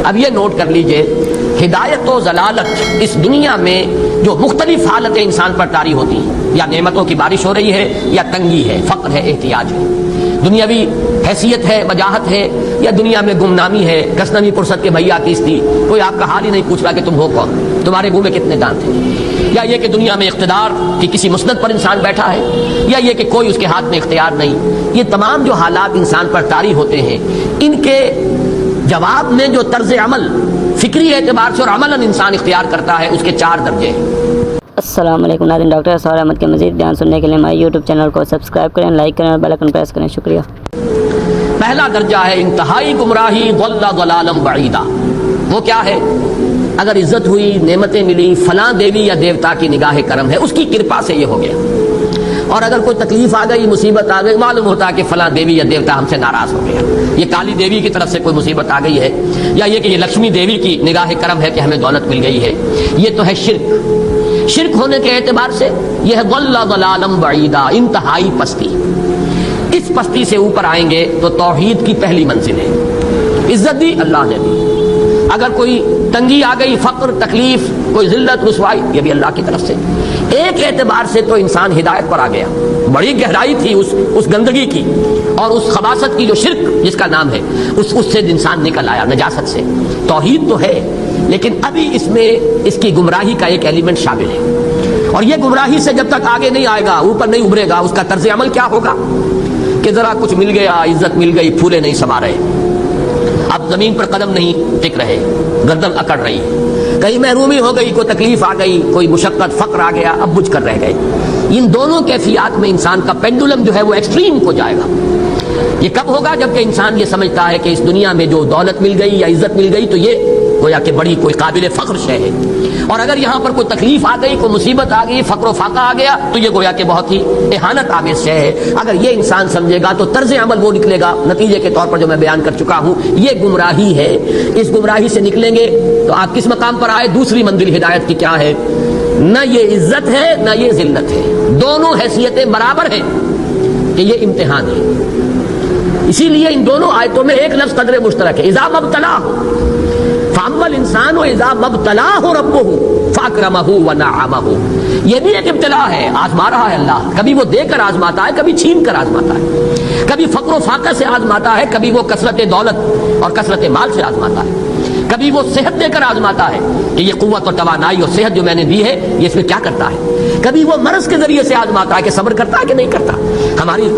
اب یہ نوٹ کر لیجئے، ہدایت و ضلالت اس دنیا میں جو مختلف حالتیں انسان پر طاری ہوتی ہیں، یا نعمتوں کی بارش ہو رہی ہے، یا تنگی ہے، فقر ہے، احتیاج ہے، دنیاوی حیثیت ہے، وجاہت ہے، یا دنیا میں گمنامی ہے، کسنوی پرست کے بھیا کیستی، کوئی آپ کا حال ہی نہیں پوچھ رہا کہ تم ہو کون، تمہارے منہ میں کتنے دانت ہیں، یا یہ کہ دنیا میں اقتدار کی کسی مسند پر انسان بیٹھا ہے، یا یہ کہ کوئی اس کے ہاتھ میں اختیار نہیں، یہ تمام جو حالات انسان پر طاری ہوتے ہیں، ان کے جواب میں جو طرز عمل فکری اعتبار سے اور عملاً انسان اختیار کرتا ہے، اس کے 4 درجے ہیں۔ السلام علیکم ناظرین، ڈاکٹر اسرار احمد کے مزید بیان سننے کے لیے ہمارے یوٹیوب چینل کو سبسکرائب کریں، لائک کریں اور بیل آئکن پریس کریں۔ شکریہ۔ پہلا درجہ ہے انتہائی گمراہی، ضل ضلالا بعیدا۔ وہ کیا ہے؟ اگر عزت ہوئی، نعمتیں ملی، فلاں دیوی یا دیوتا کی نگاہ کرم ہے، اس کی کرپا سے یہ ہو گیا، اور اگر کوئی تکلیف آ گئی، مصیبت آ گئی، معلوم ہوتا ہے کہ فلاں دیوی یا دیوتا ہم سے ناراض ہو گیا، یہ کالی دیوی کی طرف سے کوئی مصیبت آ گئی ہے، یا یہ کہ یہ لکشمی دیوی کی نگاہ کرم ہے کہ ہمیں دولت مل گئی ہے۔ یہ تو ہے شرک۔ شرک ہونے کے اعتبار سے یہ ہے ضل ضلالا بعیدا، انتہائی پستی۔ اس پستی سے اوپر آئیں گے تو توحید کی پہلی منزل ہے۔ عزت دی اللہ نے دی، اگر کوئی تنگی آ گئی، فقر، تکلیف، کوئی ذلت، رسوائی، یہ بھی اللہ کی طرف سے۔ ایک اعتبار سے تو انسان ہدایت پر آ گیا، بڑی گہرائی تھی اس گندگی کی اور اس خباثت کی جو شرک جس کا نام ہے، اس سے انسان نکل آیا، نجاست سے۔ توحید تو ہے، لیکن ابھی اس میں اس کی گمراہی کا ایک ایلیمنٹ شامل ہے، اور یہ گمراہی سے جب تک آگے نہیں آئے گا، اوپر نہیں ابھرے گا، اس کا طرز عمل کیا ہوگا کہ ذرا کچھ مل گیا، عزت مل گئی، پھولے نہیں سما رہے، اب زمین پر قدم نہیں ٹک رہے، گردن اکڑ رہی ہے، کہیں محرومی ہو گئی، کوئی تکلیف آ گئی، کوئی مشقت، فقر آ گیا، اب بجھ کر رہ گئے۔ ان دونوں کیفیات میں انسان کا پینڈولم جو ہے وہ ایکسٹریم کو جائے گا۔ یہ کب ہوگا؟ جبکہ انسان یہ سمجھتا ہے کہ اس دنیا میں جو دولت مل گئی یا عزت مل گئی تو یہ گویا کہ بڑی کوئی قابل فخر شے ہے، اور اگر یہاں پر کوئی تکلیف آ گئی، کوئی مصیبت آ گئی، فقر و فاقہ آ گیا تو یہ گویا کہ بہت ہی اہانت آمیز شے ہے۔ اگر یہ انسان سمجھے گا تو طرز عمل وہ نکلے گا، نتیجے کے طور پر جو میں بیان کر چکا ہوں، یہ گمراہی ہے۔ اس گمراہی سے نکلیں گے تو آپ کس مقام پر آئے؟ دوسری منزل ہدایت کی کیا ہے؟ نہ یہ عزت ہے نہ یہ ذلت ہے، دونوں حیثیتیں برابر ہیں کہ یہ امتحان ہے۔ اسی لیے ان دونوں آیتوں میں ایک لفظ قدر مشترک ہے، اذا مبتلاہ فاما الانسان اذا مبتلاہ ربہ فاکرمہ ونعمہ۔ یہ بھی ایک ابتلا ہے، آزما رہا ہے اللہ، کبھی وہ دے کر آزماتا ہے، کبھی چھین کر آزماتا ہے، کبھی فقر و فاقہ سے آزماتا ہے، کبھی وہ کثرت دولت اور کثرت مال سے آزماتا ہے، کبھی وہ صحت دے کر آزماتا ہے کہ یہ قوت اور توانائی اور صحت جو میں نے دی ہے یہ اس میں کیا کرتا ہے، کبھی وہ مرض کے ذریعے سے آزماتا ہے کہ صبر کرتا ہے کہ نہیں کرتا۔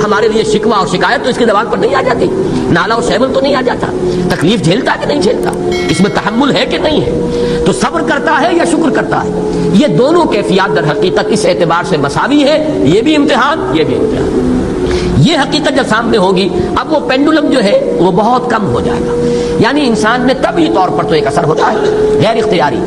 ہمارے لیے شکوہ اور شکایت تو اس کی زبان پر نہیں آ جاتی، نالا اور شیون تو نہیں آ جاتا، تکلیف جھیلتا کہ نہیں جھیلتا، اس میں تحمل ہے کہ نہیں ہے، تو صبر کرتا ہے یا شکر کرتا ہے۔ یہ دونوں کیفیات در حقیقت اس اعتبار سے مساوی ہے، یہ بھی امتحان، یہ بھی امتحان۔ یہ حقیقت جب سامنے ہوگی، اب وہ پینڈولم جو ہے وہ بہت کم ہو جائے گا، یعنی انسان میں طبعی طور پر تو ایک اثر ہوتا ہے غیر اختیاری،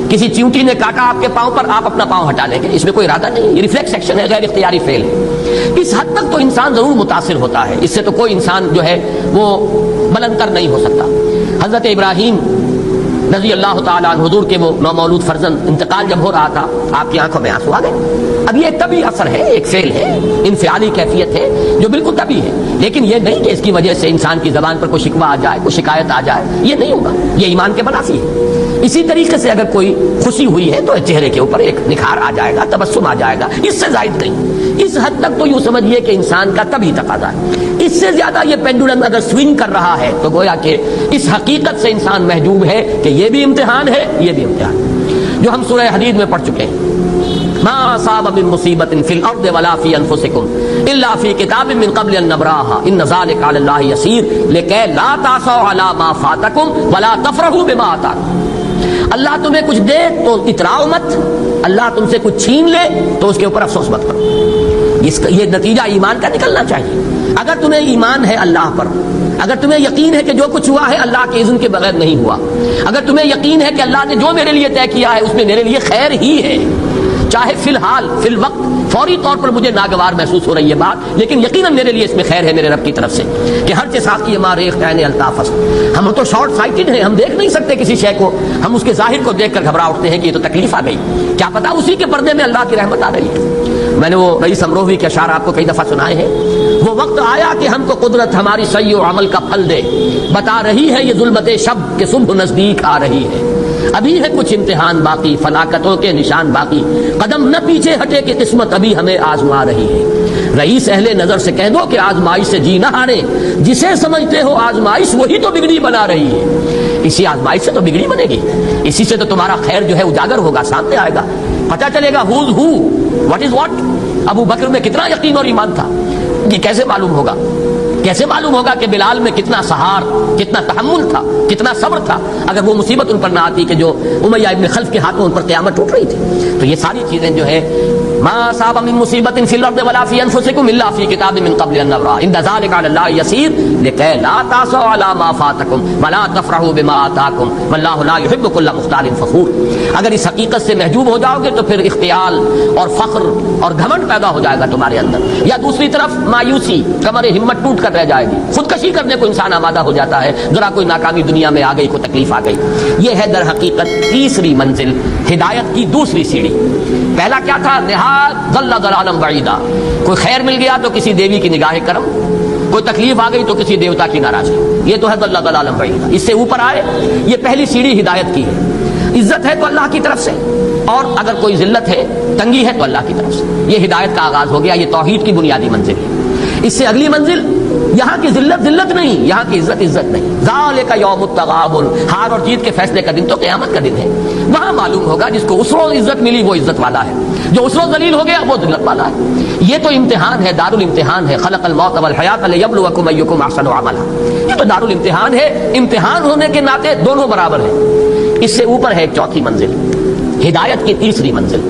کسی چیونٹی نے کاٹا آپ کے پاؤں پر، آپ اپنا پاؤں ہٹا لیں گے، اس میں کوئی ارادہ نہیں، یہ ریفلیکس ایکشن ہے، غیر اختیاری فعل ہے۔ اس حد تک تو انسان ضرور متاثر ہوتا ہے، اس سے تو کوئی انسان جو ہے وہ بلندر نہیں ہو سکتا۔ حضرت ابراہیم رضی اللہ تعالیٰ عنہ، حضور کے وہ نومولود فرزند، انتقال جب ہو رہا تھا، آپ کی آنکھوں میں آنسو آ گئے۔ اب یہ طبعی اثر ہے، ایک فعل ہے، انفعالی کیفیت ہے جو بالکل طبعی ہے، لیکن یہ نہیں کہ اس کی وجہ سے انسان کی زبان پر کوئی شکوہ آ جائے، کوئی شکایت آ جائے، یہ نہیں ہوگا، یہ ایمان کے منافی ہے۔ اسی طریقے سے اگر کوئی خوشی ہوئی ہے تو چہرے کے اوپر ایک نکھار آ جائے گا، تبسم آ جائے گا، اس سے زائد نہیں۔ اس حد تک تو یوں سمجھیے کہ انسان کا طبعی تقاضا ہے، اس سے زیادہ یہ پینڈولم اگر سوئنگ کر رہا ہے تو گویا کہ اس حقیقت سے انسان محجوب ہے کہ یہ بھی امتحان ہے، یہ بھی امتحان، جو ہم سورہ حدید میں پڑھ چکے ہیں۔ ما اصاب من مصیبت فی الارض ولا فی انفسکم الا فی کتاب من قبل ان نبراها ان ذلک علی اللہ یسیر لکی لا تعصوا علی ما فاتکم ولا تفرحوا بما آتاکم۔ اللہ تمہیں کچھ دے تو اتراؤ مت، اللہ تم سے کچھ چھین لے تو اس کے اوپر افسوس مت کرو۔ یہ نتیجہ ایمان کا نکلنا چاہیے۔ اگر تمہیں ایمان ہے اللہ پر، اگر تمہیں یقین ہے کہ جو کچھ ہوا ہے اللہ کے اذن کے بغیر نہیں ہوا، اگر تمہیں یقین ہے کہ اللہ نے جو میرے لیے طے کیا ہے اس میں میرے لیے خیر ہی ہے، چاہے فی الحال فی الوقت فوری طور پر مجھے ناگوار محسوس ہو رہی ہے بات، لیکن یقیناً میرے لیے اس میں خیر ہے میرے رب کی طرف سے، کہ ہر چساقی ماریخ عین الطاف۔ ہم تو شارٹ سائٹڈ ہیں، ہم دیکھ نہیں سکتے کسی شے کو، ہم اس کے ظاہر کو دیکھ کر گھبرا اٹھتے ہیں کہ یہ تو تکلیف آ گئی، کیا پتا اسی کے پردے میں اللہ کی رحمت آ رہی ہے۔ میں نے وہ رئیس امروہوی کے اشعار آپ کو کئی دفعہ سنائے ہیں، وہ وقت آیا کہ ہم کو قدرت ہماری سعی و عمل کا پھل دے. بتا رہی ہے یہ ظلمت شب کہ صبح نزدیک آ رہی ہے. ابھی ہے کچھ امتحان باقی، فلاکتوں کے نشان باقی. قدم نہ پیچھے ہٹے کہ قسمت ابھی ہمیں آزما رہی ہے. رئیس اہل نظر سے کہہ دو کہ آزمائش سے جی نہ ہارے. جسے سمجھتے ہو آزمائش وہی تو بگڑی بنا رہی ہے. اسی آزمائش سے تو بگڑی بنے گی. اسی سے تو تمہارا خیر جو ہے اجاگر ہوگا، سامنے آئے گا، پتہ چلے گا who's who, what is what. ابو بکر میں کتنا یقین اور ایمان تھا، یہ کیسے معلوم ہوگا؟ کیسے معلوم ہوگا کہ بلال میں کتنا سہار، کتنا تحمل تھا، کتنا صبر تھا، اگر وہ مصیبت ان پر نہ آتی کہ جو امیہ ابن خلف کے ہاتھوں ان پر قیامت ٹوٹ رہی تھی. تو یہ ساری چیزیں جو ہے ما اصاب من مصیبت فی الارض ولا فی انفسکم الا فی کتاب من قبل ان نبرأ ان ذلک علی اللہ یسیر لکی لا تأسوا علی ما فاتکم ولا تفرحوا بما آتاکم واللہ لا یحب کل مختال فخور. اگر اس حقیقت سے محجوب ہو جاؤ گے تو پھر اختیال اور فخر اور گھمنڈ پیدا ہو جائے گا تمہارے اندر، یا دوسری طرف مایوسی، کمر ہمت ٹوٹ کر رہ جائے گی، خودکشی کرنے کو انسان آمادہ ہو جاتا ہے ذرا کوئی ناکامی دنیا میں آ گئی، کوئی تکلیف آ گئی. یہ ہے در حقیقت تیسری منزل، ہدایت کی دوسری سیڑھی. پہلا کیا تھا؟ نہایت ضل ضلالا بعیدا. کوئی خیر مل گیا تو کسی دیوی کی نگاہ کرم، کوئی تکلیف آ گئی تو کسی دیوتا کی ناراضی. یہ تو ہے ضل ضلالا بعیدا. اس سے اوپر آئے، یہ پہلی سیڑھی ہدایت کی ہے. عزت ہے تو اللہ کی طرف سے، اور اگر کوئی ذلت ہے، تنگی ہے تو اللہ کی طرف سے. یہ ہدایت کا آغاز ہو گیا. یہ توحید کی بنیادی منزل ہے. اس سے اگلی منزل، یہاں کی ذلت نہیں، یہاں کی عزت نہیں. ذالک یوم التغابن، ہار اور جیت کے فیصلے کا دن تو قیامت کا دن ہے. وہاں معلوم ہوگا جس کو اس روز عزت ملی وہ عزت والا ہے، جو اس روز ذلیل ہو گیا وہ ذلت والا ہے. یہ تو امتحان ہے، دارالامتحان ہے. خلق الموت والحیات لیبلوکم ایکم احسن عملا. یہ تو دارالامتحان ہے. امتحان ہونے کے ناطے دونوں برابر ہیں. اس سے اوپر ہے ایک چوتھی منزل، ہدایت کی تیسری منزل.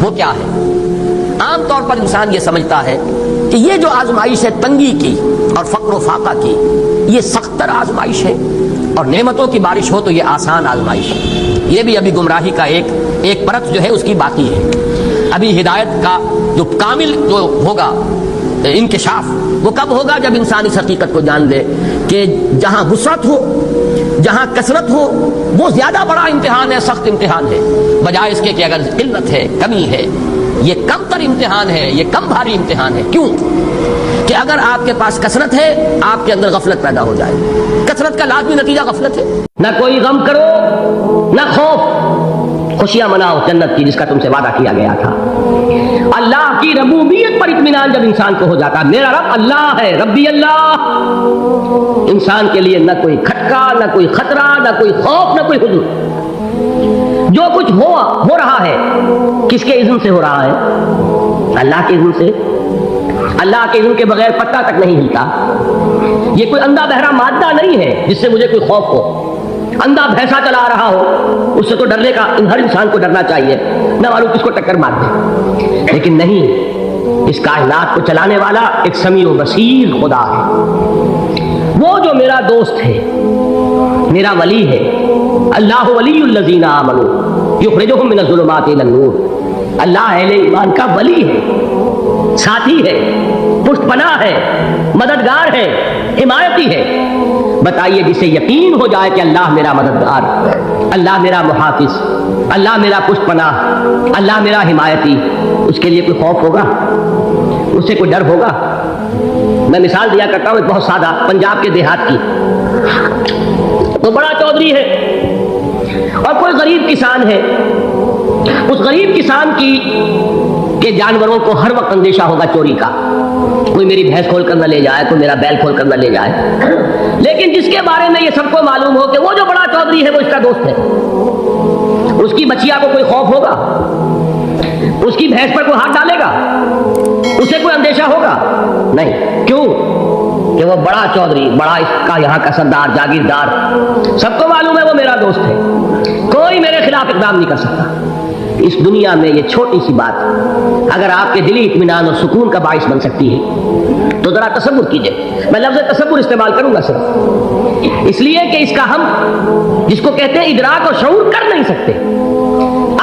وہ کیا ہے؟ عام طور پر انسان یہ سمجھتا ہے کہ یہ جو آزمائش ہے تنگی کی اور فقر و فاقہ کی، یہ سخت تر آزمائش ہے، اور نعمتوں کی بارش ہو تو یہ آسان آزمائش ہے. یہ بھی ابھی گمراہی کا ایک پرت جو ہے اس کی باقی ہے. ابھی ہدایت کا جو کامل جو ہوگا انکشاف وہ کب ہوگا؟ جب انسان اس حقیقت کو جان لے کہ جہاں وسعت ہو، جہاں کثرت ہو، وہ زیادہ بڑا امتحان ہے، سخت امتحان ہے، بجائے اس کے کہ اگر قلت ہے، کمی ہے، یہ کم تر امتحان ہے، یہ کم بھاری امتحان ہے. کیوں کہ اگر آپ کے پاس کثرت ہے آپ کے اندر غفلت پیدا ہو جائے. کثرت کا لازمی نتیجہ غفلت ہے. نہ کوئی غم کرو نہ خوف، خوشیاں مناؤ جنت کی جس کا تم سے وعدہ کیا گیا تھا. اللہ کی ربوبیت پر اطمینان جب انسان کو ہو جاتا، میرا رب اللہ ہے، ربی اللہ، انسان کے لیے نہ کوئی کھٹکا، نہ کوئی خطرہ، نہ کوئی خوف، نہ کوئی حزن. جو کچھ ہو رہا ہے کس کے اذن سے ہو رہا ہے؟ اللہ کے اذن سے. اللہ کے اذن کے بغیر پتا تک نہیں ہلتا. یہ کوئی اندھا بہرا مادہ نہیں ہے جس سے مجھے کوئی خوف ہو. اندھا بھینسا چلا رہا ہو اس سے تو ڈرنے کا ہر انسان کو ڈرنا چاہیے، نہ معلوم کس کو ٹکر مار دے. لیکن نہیں، اس کائنات کو چلانے والا ایک سمیع و بصیر خدا ہے. وہ جو میرا دوست ہے، میرا ولی ہے. اللہ ولی الذین آمنوا یخرجہم من الظلمات الی النور. اللہ اہل ایمان کا ولی ہے، ساتھی ہے، پشت پناہ ہے، مددگار ہے، حمایتی ہے. بتائیے جسے یقین ہو جائے کہ اللہ میرا مددگار، اللہ میرا محافظ، اللہ میرا پشت پناہ، اللہ میرا حمایتی، اس کے لیے کوئی خوف ہوگا؟ اس سے کوئی ڈر ہوگا؟ میں مثال دیا کرتا ہوں ایک بہت سادہ، پنجاب کے دیہات کی. وہ بڑا چودھری ہے اور کوئی غریب کسان ہے. اس غریب کسان کے جانوروں کو ہر وقت اندیشہ ہوگا چوری کا، کوئی میری بھینس کھول کر نہ لے جائے، کوئی میرا بیل کھول کر نہ لے جائے. لیکن جس کے بارے میں یہ سب کو معلوم ہو کہ وہ جو بڑا چودھری ہے وہ اس کا دوست ہے، اس کی بچیا کو کوئی خوف ہوگا؟ اس کی بھینس پر کوئی ہاتھ ڈالے گا؟ اسے کوئی اندیشہ ہوگا؟ نہیں. کیوں کہ وہ بڑا چودھری، بڑا اس کا یہاں کا سردار، جاگیردار، سب کو معلوم ہے وہ میرا دوست ہے، کوئی میرے خلاف اقدام نہیں کر سکتا. اس دنیا میں یہ چھوٹی سی بات اگر آپ کے دلی اطمینان اور سکون کا باعث بن سکتی ہے تو ذرا تصور کیجئے. میں لفظ تصور استعمال کروں گا صرف اس لیے کہ اس کا ہم جس کو کہتے ہیں ادراک اور شعور کر نہیں سکتے،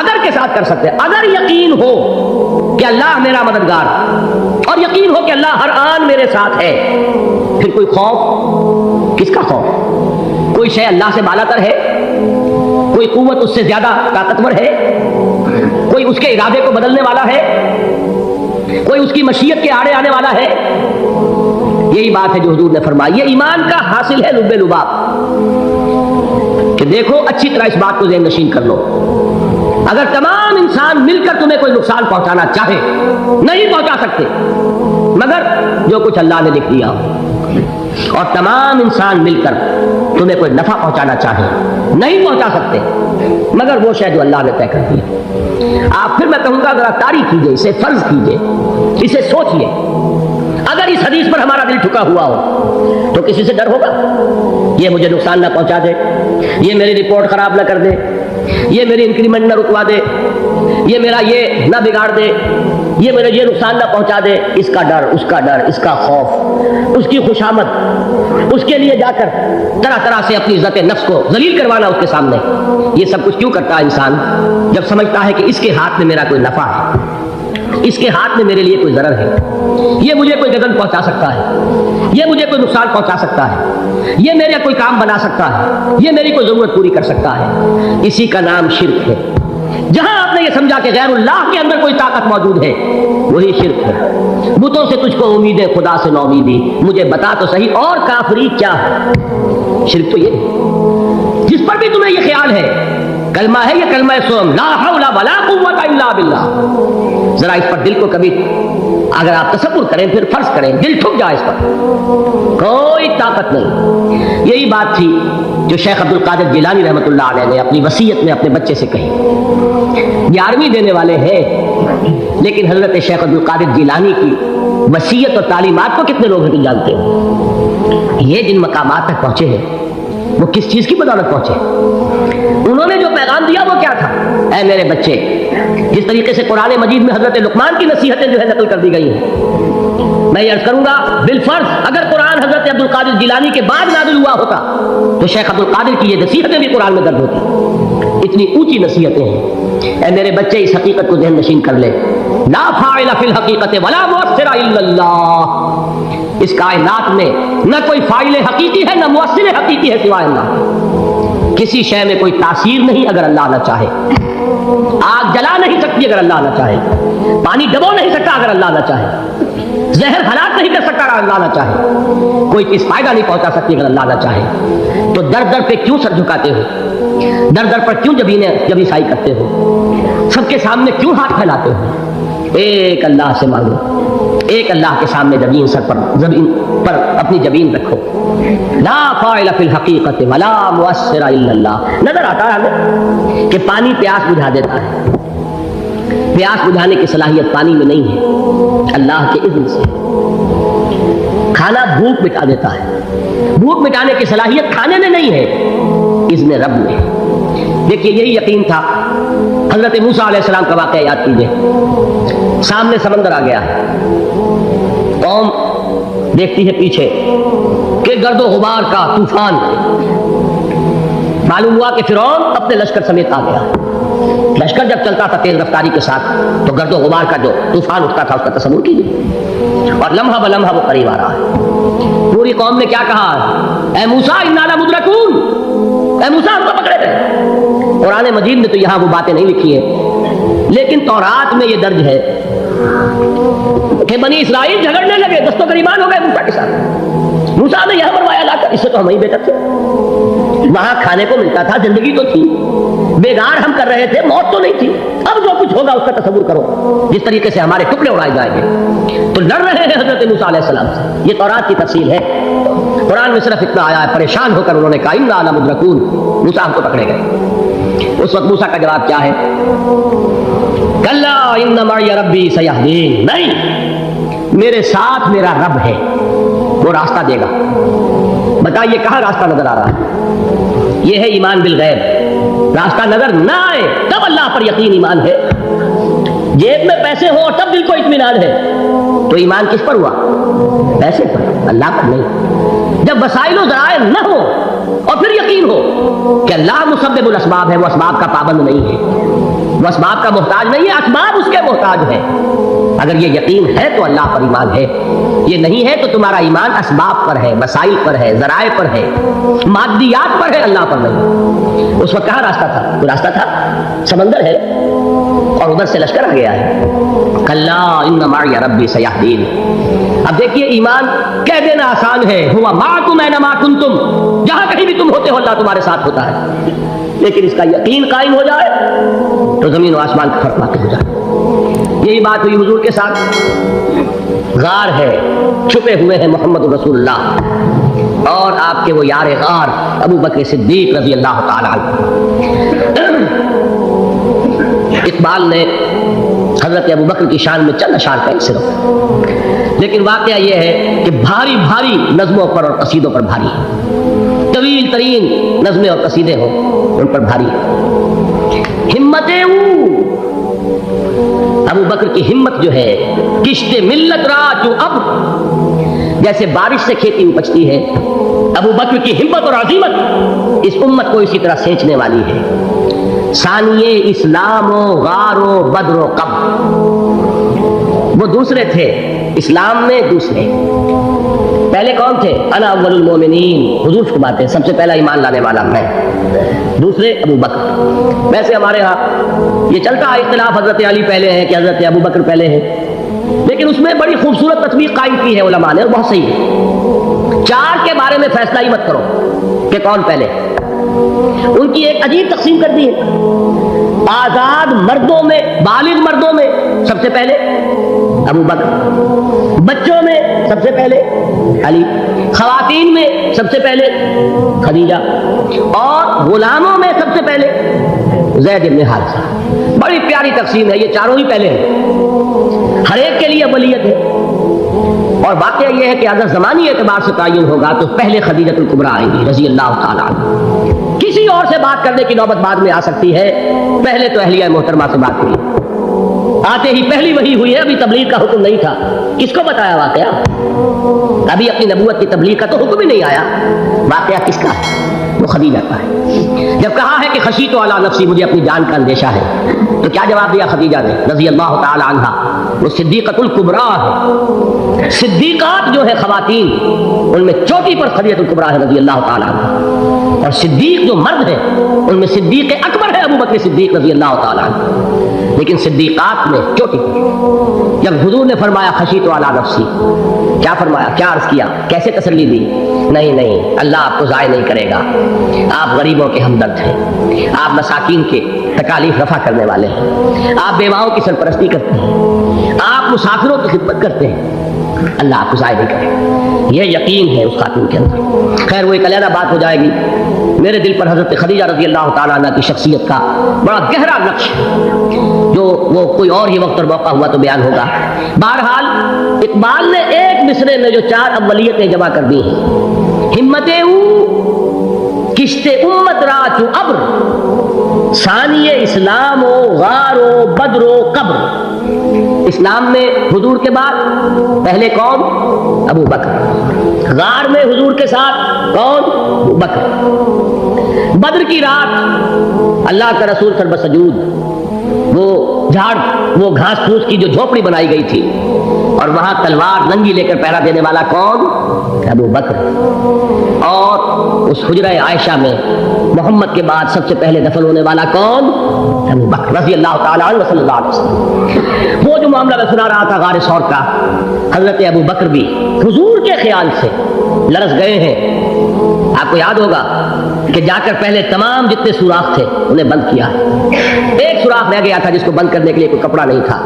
اگر کے ساتھ کر سکتے. اگر یقین ہو کہ اللہ میرا مددگار اور یقین ہو کہ اللہ ہر آن میرے ساتھ ہے، پھر کوئی خوف؟ کس کا خوف؟ کوئی شے اللہ سے بالا تر ہے؟ کوئی قوت اس سے زیادہ طاقتور ہے؟ کوئی اس کے ارادے کو بدلنے والا ہے؟ کوئی اس کی مشیت کے آڑے آنے والا ہے؟ یہی بات ہے جو حضور نے فرمائی. یہ ایمان کا حاصل ہے لب لباب کہ دیکھو اچھی طرح اس بات کو ذہن نشین کر لو. اگر تمام انسان مل کر تمہیں کوئی نقصان پہنچانا چاہے نہیں پہنچا سکتے مگر جو کچھ اللہ نے لکھ دیا ہو, اور تمام انسان مل کر تمہیں کوئی نفع پہنچانا چاہے نہیں پہنچا سکتے مگر وہ شے جو اللہ نے طے کر دیا. آپ پھر میں کہوں گا ذرا تاریخ کیجئے, اسے فرض کیجئے, اسے سوچئے. اگر اس حدیث پر ہمارا دل ٹھکا ہوا ہو تو کسی سے ڈر ہوگا یہ مجھے نقصان نہ پہنچا دے, یہ میری رپورٹ خراب نہ کر دے, یہ میری انکریمنٹ نہ رکوا دے, یہ میرا یہ نہ بگاڑ دے, یہ میرا یہ نقصان نہ پہنچا دے. اس کا ڈر, اس کا ڈر, اس کا خوف, اس کی خوشامد, اس کے لیے جا کر طرح طرح سے اپنی عزت نفس کو ذلیل کروانا اس کے سامنے. یہ سب کچھ کیوں کرتا ہے انسان؟ جب سمجھتا ہے کہ اس کے ہاتھ میں میرا کوئی نفع ہے, اس کے ہاتھ میں میرے لیے کوئی ضرر ہے, یہ مجھے کوئی گزن پہنچا سکتا ہے, یہ مجھے کوئی نقصان پہنچا سکتا ہے, یہ میرا کوئی کام بنا سکتا ہے, یہ میری کوئی ضرورت پوری کر سکتا ہے. اسی کا نام شرک ہے. جہاں آپ نے یہ سمجھا کہ غیر اللہ کے اندر کوئی طاقت موجود ہے وہی شرک ہے. بتوں سے تجھ کو امید ہے, خدا سے نومیدی, مجھے بتا تو صحیح اور کافری کیا ہے. شرک تو یہ ہے جس پر بھی تمہیں یہ خیال ہے کلمہ ہے, یہ کلمہ سوم لا حول ولا قوت الا باللہ. ذرا اس پر دل کو کبھی اگر آپ تصور کریں پھر فرض کریں, دل ٹھک جائے اس پر, کوئی طاقت نہیں. یہی بات تھی جو شیخ عبد القادر جیلانی رحمۃ اللہ علیہ نے اپنی وصیت میں اپنے بچے سے کہی. 11ویں دینے والے ہیں لیکن حضرت شیخ عبد القادر جیلانی کی وصیت اور تعلیمات کو کتنے لوگ ہیں جانتے ہو؟ یہ جن مقامات تک پہنچے ہیں وہ کس چیز کی بدولت پہنچے؟ انہوں نے جو پیغام دیا وہ کیا تھا؟ اے میرے بچے, جس طریقے سے قرآن مجید میں حضرت لقمان کی نصیحتیں جو ہے نقل کر دی گئی ہیں, میں یہ عرض کروں گا بالفرض اگر قرآن حضرت عبد القادر جیلانی کے بعد نازل ہوا ہوتا تو شیخ عبد القادر کی یہ نصیحتیں بھی قرآن میں درج ہوتی. اتنی اونچی نصیحتیں ہیں. اے میرے بچے اس حقیقت کو ذہن نشین کر لے, لا فاعل فی الحقیقت ولا مؤثر الا اللہ. اس کائنات میں نہ کوئی فاعل حقیقی ہے نہ مؤثر حقیقی ہے سوائے اللہ. کسی شے میں کوئی تاثیر نہیں اگر اللہ نہ چاہے. آگ جلا نہیں سکتی اگر اللہ نہ چاہے, پانی ڈبو نہیں سکتا اگر اللہ نہ چاہے, زہر ہلاک نہیں کر سکتا اگر اللہ نہ چاہے, کوئی چیز فائدہ نہیں پہنچا سکتی اگر اللہ نہ چاہے. تو در در پہ کیوں سر جھکاتے ہو, در در پر کیوں جبیں سائی کرتے ہو, سب کے سامنے کیوں ہاتھ پھیلاتے ہو؟ ایک اللہ سے مانگو, ایک اللہ کے سامنے زمین پر اپنی جبین رکھو. لا فاعل فی الحقیقت ولا مؤثر الا اللہ. نظر آتا ہے ہمیں کہ پانی پیاس بجھا دیتا ہے, پیاس بجھانے کی صلاحیت پانی میں نہیں ہے, اللہ کے اذن سے. کھانا بھوک مٹا دیتا ہے, بھوک مٹانے کی صلاحیت کھانے میں نہیں ہے, اذن رب میں. دیکھیے یہی یقین تھا. حضرت موسیٰ علیہ السلام کا واقعہ یاد کیجئے. سامنے سمندر آ گیا, قوم دیکھتی ہے پیچھے کہ گرد و غبار کا طوفان. معلوم ہوا کہ فرعون اپنے لشکر سمیت آ گیا. لشکر جب چلتا تھا تیز رفتاری کے ساتھ تو گرد و غبار کا جو طوفان اٹھتا تھا اس کا تصور کیجیے, اور لمحہ بلمحہ وہ قریب آ رہا ہے. پوری قوم نے کیا کہا, اے موسیٰ انا لمدرکون, اے موسیٰ ہم کو پکڑے گئے. قرآن مجید میں تو یہاں وہ باتیں نہیں لکھی ہیں لیکن تورات میں یہ درج ہے کہ بنی اسرائیل جھگڑنے لگے, دست و گریبان ہو گئے موسیٰ کے ساتھ. موسیٰ نے یہاں فرمایا لا کر, اس سے تو ہم ہی بہتر تھے, وہاں کھانے کو ملتا تھا, زندگی تو تھی, بیگار ہم کر رہے تھے, موت تو نہیں تھی. اب جو کچھ ہوگا اس کا تصور کرو, جس طریقے سے ہمارے ٹکڑے اڑائے جائیں گے. تو لڑ رہے ہیں حضرت موسیٰ علیہ السلام سے. یہ تورات کی تفصیل ہے. قرآن میں صرف اتنا آیا ہے, پریشان ہو کر انہوں نے کہا انا لمدرکون, موسیٰ ہم کو پکڑے گئے. اس وقت موسیٰ کا جواب کیا ہے, کلا ان معی ربی سیہدین, نہیں میرے ساتھ میرا رب ہے, وہ راستہ دے گا. بتائیے کہاں راستہ نظر آ رہا ہے؟ یہ ہے ایمان بالغیب. راستہ نظر نہ آئے تب اللہ پر یقین ایمان ہے. جیب میں پیسے ہو تب دل کو اطمینان ہے, تو ایمان کس پر ہوا؟ پیسے پر, اللہ پر نہیں. جب وسائل و ذرائع نہ ہو اور پھر یقین ہو کہ اللہ مسبب الاسباب ہے, وہ اسباب کا پابند نہیں ہے, وہ اسباب کا محتاج نہیں ہے، اسباب اس کے محتاج ہے۔ اگر یہ یقین ہے تو اللہ پر ایمان ہے، یہ نہیں ہے تو تمہارا ایمان اسباب پر ہے، وسائل پر ہے، ذرائع پر ہے، مادیات پر ہے، اللہ پر نہیں۔ اس وقت کہاں راستہ تھا؟ کوئی راستہ تھا؟ سمندر ہے اور ادھر سے لشکر آ گیا ہے۔ کلا ان معی ربی سیہدین۔ اب دیکھیے ایمان کہہ دینا آسان ہے، ہوا معکم اینما کنتم، جہاں کہیں بھی تم ہوتے ہو اللہ تمہارے ساتھ ہوتا ہے، لیکن اس کا یقین قائم ہو جائے تو زمین و آسمان کا فرق واقع ہو جائے۔ یہی بات ہوئی حضور کے ساتھ۔ غار ہے، چھپے ہوئے ہیں محمد رسول اللہ اور آپ کے وہ یار غار ابو بکر صدیق رضی اللہ تعالی عنہ۔ اقبال نے حضرت ابو بکر کی شان میں چند اشعار کہے صرف، لیکن واقعہ یہ ہے کہ بھاری بھاری نظموں پر اور قصیدوں پر بھاری ہے، طویل ترین نظمیں اور قصیدے ہوں ان پر بھاری ہے۔ ہمتیں ابو بکر کی ہمت جو ہے، کشت ملت را جو اب جیسے بارش سے کھیتی اپجتی ہے، ابو بکر کی ہمت اور عظیمت اس امت کو اسی طرح سینچنے والی ہے۔ ثانیے اسلام و غار و بدر و قبر، وہ دوسرے تھے اسلام میں، دوسرے پہلے کون تھے؟ انا اول المومنین، حضور فرماتے ہیں سب سے پہلا ایمان لانے والا میں، دوسرے ابو بکر۔ ویسے ہمارے ہاں یہ چلتا ہے اختلاف، حضرت علی پہلے ہیں کہ حضرت ابو بکر پہلے ہیں، لیکن اس میں بڑی خوبصورت تطبیق قائم کی ہے علماء نے، اور بہت صحیح ہے۔ چار کے بارے میں فیصلہ ہی مت کرو کہ کون پہلے، ان کی ایک عجیب تقسیم کر دی ہے۔ آزاد مردوں میں، بالغ مردوں میں سب سے پہلے ابو بکر، بچوں میں سب سے پہلے علی، خواتین میں سب سے پہلے خدیجہ، اور غلاموں میں سب سے پہلے زید بن حارثہ۔ بڑی پیاری تقسیم ہے، یہ چاروں ہی پہلے ہیں، ہر ایک کے لیے ولیت ہے۔ اور واقعہ یہ ہے کہ اگر زمانی اعتبار سے تعین ہوگا تو پہلے خدیجۃ الکبریٰ آئیں گی رضی اللہ تعالیٰ عنہ، کسی اور سے بات کرنے کی نوبت بعد میں آ سکتی ہے، پہلے تو اہلیہ محترمہ سے بات ہوئی، آتے ہی پہلی وحی ہوئی ہے، ابھی تبلیغ کا حکم نہیں تھا، کس کو بتایا واقعہ؟ ابھی اپنی نبوت کی تبلیغ کا تو حکم ہی نہیں آیا، واقعہ کس کا ہے؟ وہ خدیجہ کا ہے۔ جب کہا ہے کہ خشیت علی نفسی، مجھے اپنی جان کا اندیشہ ہے، تو کیا جواب دیا خدیجہ نے رضی اللہ تعالی عنہا؟ وہ صدیقۃ الکبریٰ ہے، صدیقات جو ہے خواتین ان میں چوٹی پر خدیجۃ الکبریٰ ہے رضی اللہ تعالی عنہ، اور صدیق جو مرد ہیں ان میں صدیق اکبر ہے ابو بکر صدیق رضی اللہ تعالی عنہ، لیکن صدیقات میں چوٹی پر۔ جب حضور نے فرمایا خشیت علی نفسی، کیا فرمایا، کیا عرض کیا، کیسے تسلی دی؟ نہیں اللہ آپ کو ضائع نہیں کرے گا، آپ غریبوں کے ہمدرد ہیں، آپ مساکین کے تکالیف رفع کرنے والے ہیں، آپ بیواؤں کی سرپرستی کرتے ہیں، آپ مسافروں کی خدمت کرتے ہیں، اللہ آپ کو ضائع نہیں کرے گا۔ یہ یقین ہے اس خاتون کے اندر۔ خیر وہ ایک علیحدہ بات ہو جائے گی، میرے دل پر حضرت خدیجہ رضی اللہ تعالیٰ عنہ کی شخصیت کا بڑا گہرا نقش جو وہ کوئی اور ہی وقت اور موقع ہوا تو بیان ہوگا۔ بہرحال اقبال نے ایک مصرے میں جو چار اولیتیں جمع کر دی ہیں، ہمتیں کشت امت را چو ابر، ثانی اسلام و غار و بدر و قبر۔ اسلام میں حضور کے بعد پہلے کون؟ ابو بکر۔ غار میں حضور کے ساتھ کون؟ ابو بکر۔ بدر کی رات اللہ کا رسول سر بسجود، وہ جھاڑ، وہ گھاس پھوس کی جو جھوپڑی بنائی گئی تھی، اور وہاں تلوار ننگی لے کر پہرا دینے والا کون؟ ابو بکر۔ اور اس حجرہ عائشہ میں محمد کے بعد سب سے پہلے دفن ہونے والا کون؟ ابو بکر رضی اللہ تعالیٰ عنہ صلی اللہ علیہ وسلم۔ وہ جو معاملہ میں سنا رہا تھا غار ثور کا، حضرت ابو بکر بھی حضور کے خیال سے لرز گئے ہیں۔ آپ کو یاد ہوگا کہ جا کر پہلے تمام جتنے سوراخ تھے انہیں بند کیا، ایک سوراخ رہ گیا تھا جس کو بند کرنے کے لیے کوئی کپڑا نہیں تھا،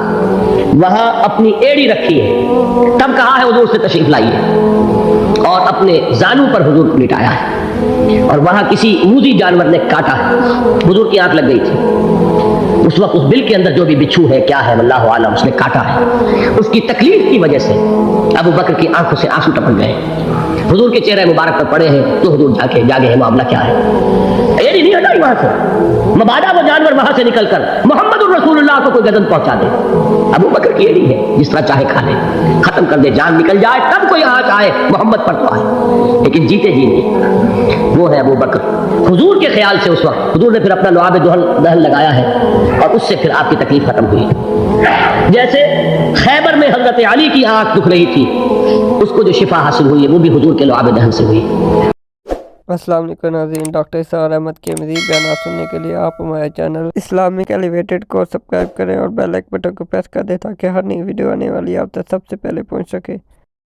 وہاں اپنی ایڑی رکھی ہے، تب کہا ہے حضور سے تشریف لائیے، اور اپنے زانو پر حضور کو لٹایا ہے، اور وہاں کسی موذی جانور نے کاٹا ہے، حضور کی آنکھ لگ گئی تھی، اس وقت اس بل کے اندر جو بھی بچھو ہے کیا ہے واللہ عالم، اس نے کاٹا ہے، اس کی تکلیف کی وجہ سے ابو بکر کی آنکھوں سے آنسو ٹپک گئے، حضور کے چہرے مبارک پر پڑے ہیں، تو حضور جاگے ہیں، معاملہ کیا ہے؟ ایڑی نہیں ہٹائی وہاں سے، مبادا وہ جانور وہاں سے نکل کر محمد الرسول اللہ کو کوئی گزن پہنچا دے، ابو بکر کی ایڑی ہے، جس طرح چاہے کھا لے، ختم کر دے، جان نکل جائے تب کوئی آنچ آئے، محمد پر تو آئے۔ لیکن جیتے جی نہیں، وہ ہے ابو بکر۔ حضور کے خیال سے اس وقت حضور نے پھر اپنا لعاب دہن لگایا ہے اور اس سے پھر آپ کی تکلیف ختم ہوئی۔ جیسے خیبر میں حضرت علی کی آنکھ دکھ رہی تھی، اس کو جو شفا حاصل ہوئی ہے وہ بھی حضور کے لعاب دہن سے ہوئی۔ السلام علیکم ناظرین، ڈاکٹر اسرار احمد کے مزید بیانات سننے کے لیے آپ ہمارے چینل اسلامک ایلیویٹڈ کو سبسکرائب کریں اور بیل آئکن بٹن کو پریس کر دیں تاکہ ہر نئی ویڈیو آنے والی آپ تک سب سے پہلے پہنچ سکے۔